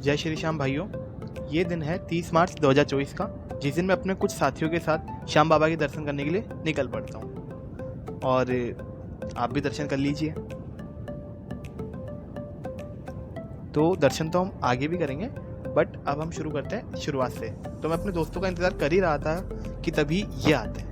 जय श्री श्याम भाइयों, ये दिन है 30 मार्च 2024 का, जिस दिन मैं अपने कुछ साथियों के साथ श्याम बाबा के दर्शन करने के लिए निकल पड़ता हूँ। और आप भी दर्शन कर लीजिए। तो दर्शन तो हम आगे भी करेंगे, बट अब हम शुरू करते हैं शुरुआत से। तो मैं अपने दोस्तों का इंतज़ार कर ही रहा था कि तभी ये आते हैं।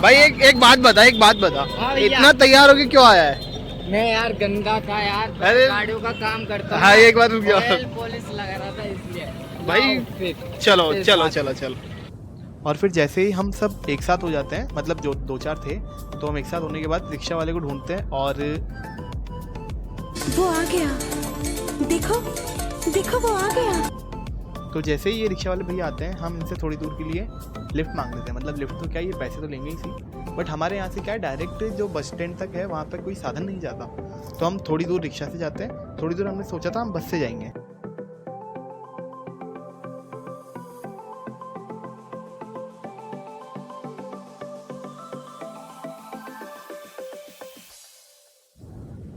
भाई एक बात बता इतना तैयार होके क्यों आया है? मैं यार गंदा था यार, अरे गाड़ियों का काम करता हूं। हाँ, एक बार रुक जाओ। पुलिस लगा रहा था इसलिए भाई चलो। और फिर जैसे ही हम सब एक साथ हो जाते हैं, मतलब जो 2-4 थे, तो हम एक साथ होने के बाद रिक्शा वाले को ढूंढते हैं और वो आ गया। देखो वो आ गया। तो जैसे ही ये रिक्शा वाले भैया आते हैं, हम इनसे थोड़ी दूर के लिए लिफ्ट मांग लेते हैं। मतलब लिफ्ट तो क्या, ये पैसे तो लेंगे ही सी, बट हमारे यहाँ से क्या है, डायरेक्ट जो बस स्टैंड तक है वहाँ पर कोई साधन नहीं जाता। तो हम थोड़ी दूर रिक्शा से जाते हैं, थोड़ी दूर हमने सोचा था हम बस से जाएंगे।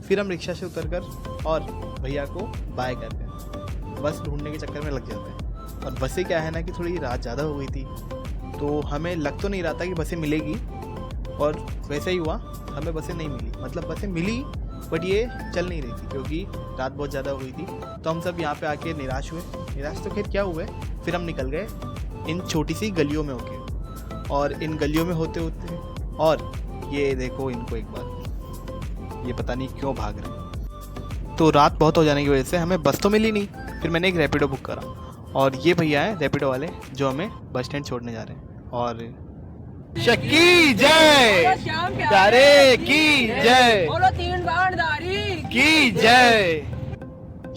फिर हम रिक्शा से उतरकर और भैया को बाय करते हैं, बस ढूंढने के चक्कर में लग जाते हैं। और बसें क्या है ना कि थोड़ी रात ज़्यादा हो गई थी, तो हमें लग तो नहीं रहा था कि बसें मिलेगी, और वैसा ही हुआ, हमें बसें नहीं मिली। मतलब बसें मिली बट ये चल नहीं रही थी क्योंकि रात बहुत ज़्यादा हो गई थी। तो हम सब यहाँ पे आके निराश हुए। निराश तो खैर क्या हुए, फिर हम निकल गए इन छोटी सी गलियों में होके, और इन गलियों में होते होते और ये देखो इनको एक बार, ये पता नहीं क्यों भाग रहे हैं। तो रात बहुत हो जाने की वजह से हमें बस तो मिली नहीं। फिर मैंने एक रैपिडो बुक करा, और ये भैया हैं रैपिडो वाले जो हमें बस स्टैंड छोड़ने जा रहे हैं। और शक्की जय, तारे की जय, बोलो 3 बाणधारी की जय।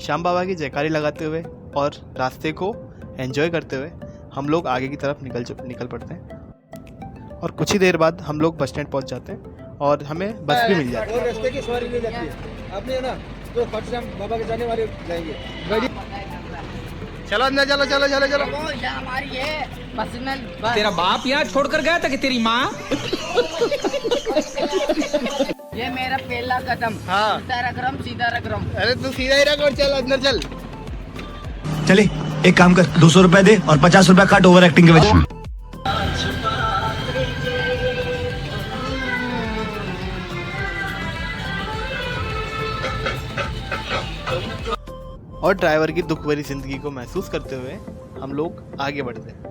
श्याम बाबा की जयकारी लगाते हुए और रास्ते को एंजॉय करते हुए हम लोग आगे की तरफ निकल पड़ते हैं। और कुछ ही देर बाद हम लोग बस स्टैंड पहुंच जाते हैं और हमें बस भी मिल जाती है। रास्ते की सवारी मिल जाती है। आपने है ना तो फट श्याम बाबा के जाने वाले जाएंगे। चलो अंदर, चलो। वो ये हमारी है पर्सनल बस। तेरा बाप यहाँ छोड़कर गया था कि तेरी माँ? ये मेरा पहला कदम। हाँ। सीधा रकरम। अरे तू सीधा ही रख और चल अंदर चल। चले एक काम कर, 200 रुपए दे और 50 रुपए काट ओवर एक्टिंग के वजह से। और ड्राइवर की दुख भरी जिंदगी को महसूस करते हुए हम लोग आगे बढ़ते हैं।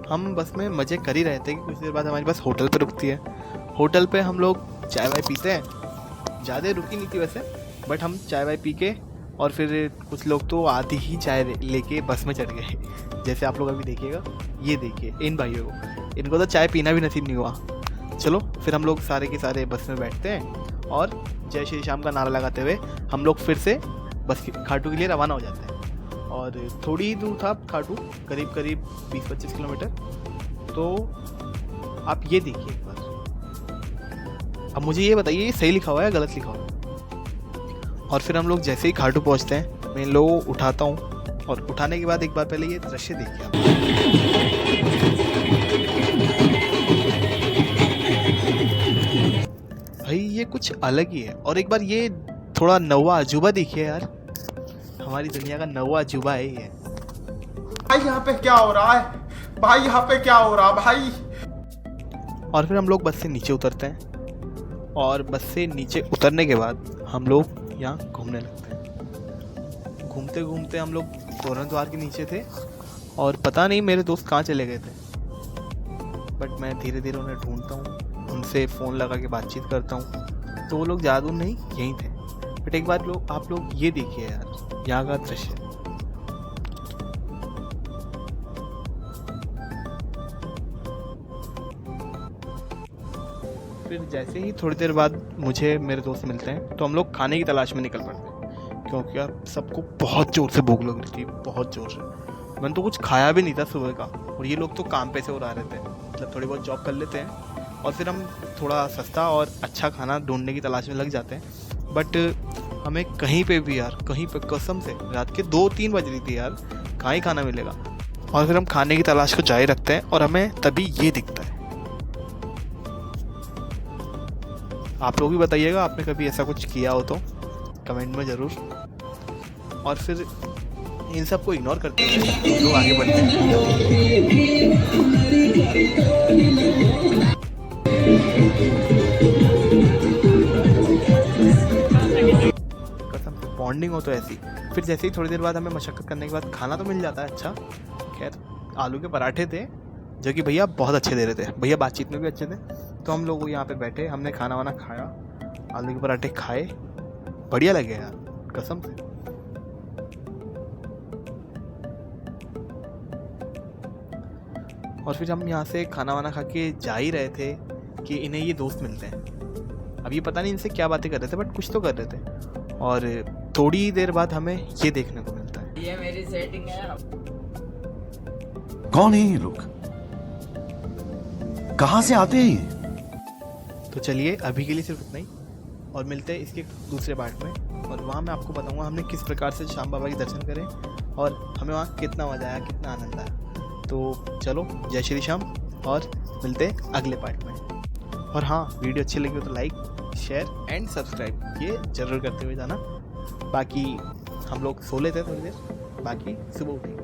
हम बस में मजे कर ही रहे थे कि कुछ देर बाद हमारी बस होटल पे रुकती है। होटल पे हम लोग चाय वाय पीते हैं। ज़्यादा रुकी नहीं थी वैसे, बट हम चाय वाय पी के, और फिर कुछ लोग तो आधी ही चाय लेके बस में चढ़ गए। जैसे आप लोग अभी देखिएगा, ये देखिए इन भाइयों को, इनको तो चाय पीना भी नसीब नहीं हुआ। चलो फिर हम लोग सारे के सारे बस में बैठते हैं और जय श्री श्याम का नारा लगाते हुए हम लोग फिर से बस खाटू के लिए रवाना हो जाते हैं। और थोड़ी ही दूर था खाटू, करीब 20-25 किलोमीटर। तो आप ये देखिए एक बार, अब मुझे ये बताइए, ये सही लिखा हुआ है या गलत लिखा हुआ है? और फिर हम लोग जैसे ही खाटू पहुँचते हैं, मैं इन लोगों को उठाता हूँ, और उठाने के बाद एक बार पहले ये दृश्य देखिए आप। भाई ये कुछ अलग ही है। और एक बार ये थोड़ा नौवा अजूबा देखिए यार, हमारी दुनिया का नौवा अजूबा है ये। भाई यहाँ पे क्या हो रहा है? भाई यहाँ पे क्या हो रहा है भाई? और फिर हम लोग बस से नीचे उतरते हैं, और बस से नीचे उतरने के बाद हम लोग यहाँ घूमने लगते हैं। घूमते घूमते हम लोग तोरण द्वार के नीचे थे, और पता नहीं मेरे दोस्त कहाँ चले गए थे, बट मैं धीरे धीरे उन्हें ढूंढता हूँ, उनसे फ़ोन लगा के बातचीत करता हूँ। तो वो लोग ज़्यादा दूर नहीं, यहीं थे। बट एक बार आप लोग ये देखिए यार, यहाँ का दृश्य। फिर जैसे ही थोड़ी देर बाद मुझे मेरे दोस्त मिलते हैं, तो हम लोग खाने की तलाश में निकल पड़ते हैं, क्योंकि यार सबको बहुत ज़ोर से भूख लग रही थी, बहुत ज़ोर से। मैंने तो कुछ खाया भी नहीं था सुबह का, और ये लोग तो काम पे से उड़ा रहे थे, मतलब थोड़ी बहुत जॉब कर लेते हैं, और फिर हम थोड़ा सस्ता और अच्छा खाना ढूंढने की तलाश में लग जाते हैं। बट हमें कहीं पे भी यार, कहीं पे कसम से रात के 2-3 बज रही थी यार, कहाँ ही खाना मिलेगा। और फिर हम खाने की तलाश को जारी रखते हैं, और हमें तभी ये दिखता है। आप लोग भी बताइएगा आपने कभी ऐसा कुछ किया हो तो कमेंट में ज़रूर। और फिर इन सबको इग्नोर करते हुए लोग आगे बढ़ते हैं। कसम से बॉन्डिंग हो तो ऐसी। फिर जैसे ही थोड़ी देर बाद हमें मशक्क़त करने के बाद खाना तो मिल जाता है अच्छा। खैर आलू के पराठे थे जो कि भैया बहुत अच्छे दे रहे थे, भैया बातचीत में भी अच्छे थे। तो हम लोग यहाँ पे बैठे, हमने खाना वाना खाया, आलू के पराठे खाए, बढ़िया लगे यार कसम से। और फिर हम यहाँ से खाना वाना खा के जा ही रहे थे कि इन्हें ये दोस्त मिलते हैं। अब ये पता नहीं इनसे क्या बातें कर रहे थे, बट कुछ तो कर रहे थे। और थोड़ी देर बाद हमें ये देखने को मिलता है। ये मेरी सेटिंग है। कौन है ये लोग? कहां से आते हैं ये? तो चलिए अभी के लिए सिर्फ इतना ही, और मिलते हैं इसके दूसरे पार्ट में। और वहाँ मैं आपको बताऊँगा हमने किस प्रकार से श्याम बाबा के दर्शन करें और हमें वहाँ कितना मज़ा आया, कितना आनंद आया। तो चलो जय श्री श्याम, और मिलते हैं अगले पार्ट में। और हाँ, वीडियो अच्छी लगी हो तो लाइक, शेयर एंड सब्सक्राइब ये ज़रूर करते हुए जाना। बाकी हम लोग सो लेते हैं थोड़ी देर, बाकी सुबह उठेंगे।